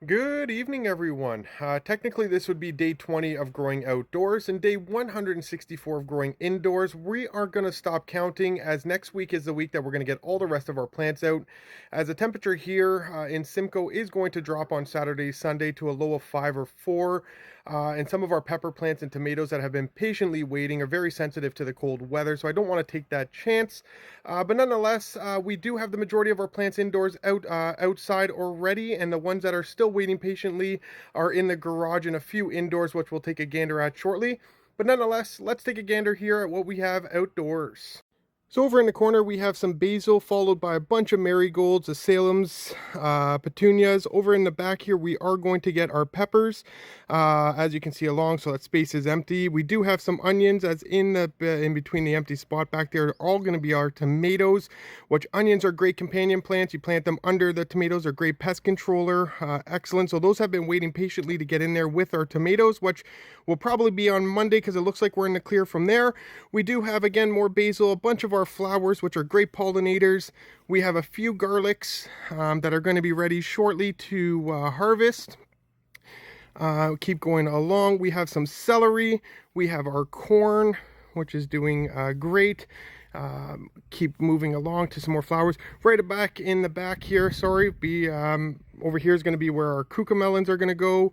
Good evening, everyone. Technically, this would be day 20 of growing outdoors and day 164 of growing indoors. We are going to stop counting as next week is the week that we're going to get all the rest of our plants out. As the temperature here in Simcoe is going to drop on Saturday, Sunday to a low of 5 or 4. And some of our pepper plants and tomatoes that have been patiently waiting are very sensitive to the cold weather, so I don't want to take that chance. But nonetheless, we do have the majority of our plants indoors outside already, and the ones that are still waiting patiently are in the garage and a few indoors, which we'll take a gander at shortly. But nonetheless, let's take a gander here at what we have outdoors. So over in the corner, we have some basil, followed by a bunch of marigolds, azaleas, petunias. Over in the back here, we are going to get our peppers, as you can see along, so that space is empty. We do have some onions, as in between the empty spot back there, are all going to be our tomatoes, which onions are great companion plants. You plant them under the tomatoes, are great pest controller, excellent. So those have been waiting patiently to get in there with our tomatoes, which will probably be on Monday because it looks like we're in the clear from there. We do have, again, more basil, a bunch of our flowers, which are great pollinators. We have a few garlics that are going to be ready shortly to harvest. Keep going along. We have some celery. We have our corn, which is doing great. Keep moving along to some more flowers. Right back in the back here, sorry, over here is going to be where our cucamelons are going to go.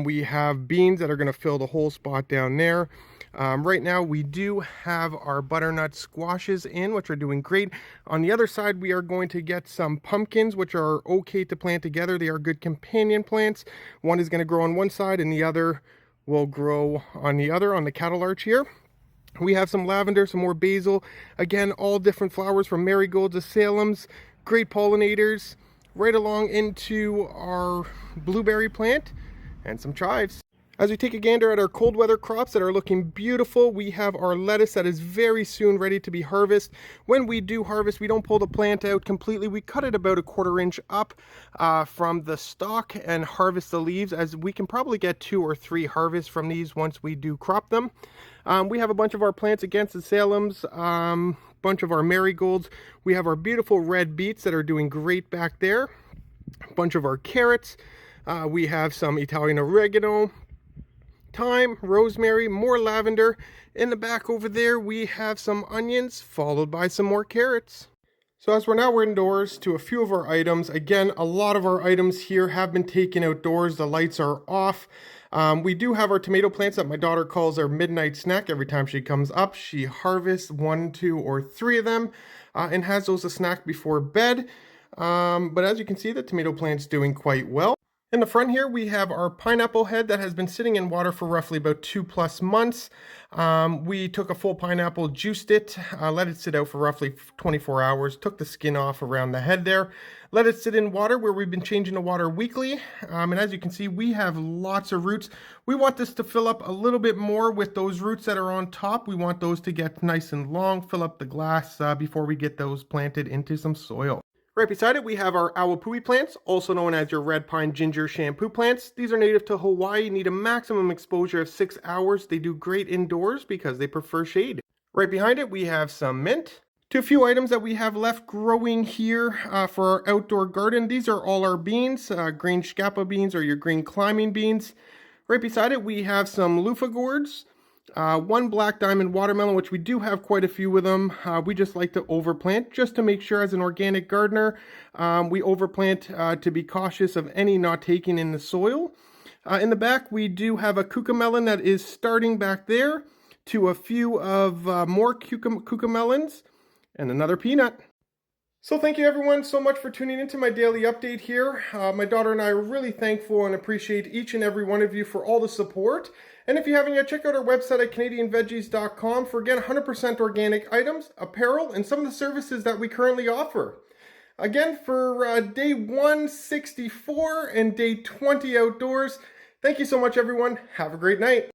We have beans that are going to fill the whole spot down there. Right now we do have our butternut squashes in, which are doing great. On the other side, we are going to get some pumpkins, which are okay to plant together. They are good companion plants. One is going to grow on one side and the other will grow on the other, on the cattle arch here. We have some lavender, some more basil. Again, all different flowers from marigolds, azaleas, great pollinators, right along into our blueberry plant and some chives. As we take a gander at our cold weather crops that are looking beautiful, we have our lettuce that is very soon ready to be harvested. When we do harvest, we don't pull the plant out completely. We cut it about a 1/4 inch up from the stalk and harvest the leaves, as we can probably get 2 or 3 harvests from these once we do crop them. We have a bunch of our plants against azaleas, bunch of our marigolds. We have our beautiful red beets that are doing great back there. A bunch of our carrots. We have some Italian oregano, thyme, rosemary, more lavender. In the back over there, we have some onions, followed by some more carrots. So as we're indoors to a few of our items, again, a lot of our items here have been taken outdoors. The lights are off. We do have our tomato plants that my daughter calls our midnight snack. Every time she comes up, she harvests 1, 2, or 3 of them and has those a snack before bed. But as you can see, the tomato plant's doing quite well. In the front here, we have our pineapple head that has been sitting in water for roughly about 2+ months. We took a full pineapple, juiced it, let it sit out for roughly 24 hours, took the skin off around the head there, let it sit in water where we've been changing the water weekly. And as you can see, we have lots of roots. We want this to fill up a little bit more with those roots that are on top. We want those to get nice and long, fill up the glass before we get those planted into some soil. Right beside it, we have our awapui plants, also known as your red pine ginger shampoo plants. These are native to Hawaii, need a maximum exposure of 6 hours. They do great indoors because they prefer shade. Right behind it, we have some mint. To a few items that we have left growing here for our outdoor garden. These are all our beans, green scapa beans or your green climbing beans. Right beside it, we have some loofah gourds. 1 black diamond watermelon, which we do have quite a few of them. We just like to overplant just to make sure, as an organic gardener, we overplant to be cautious of any not taking in the soil. In the back, we do have a cucamelon that is starting back there, to a few of more cucamelons, and another peanut. So thank you everyone so much for tuning into my daily update here. My daughter and I are really thankful and appreciate each and every one of you for all the support. And if you haven't yet, check out our website at CanadianVeggies.com for, again, 100% organic items, apparel, and some of the services that we currently offer. Again, for day 164 and day 20 outdoors, thank you so much everyone. Have a great night.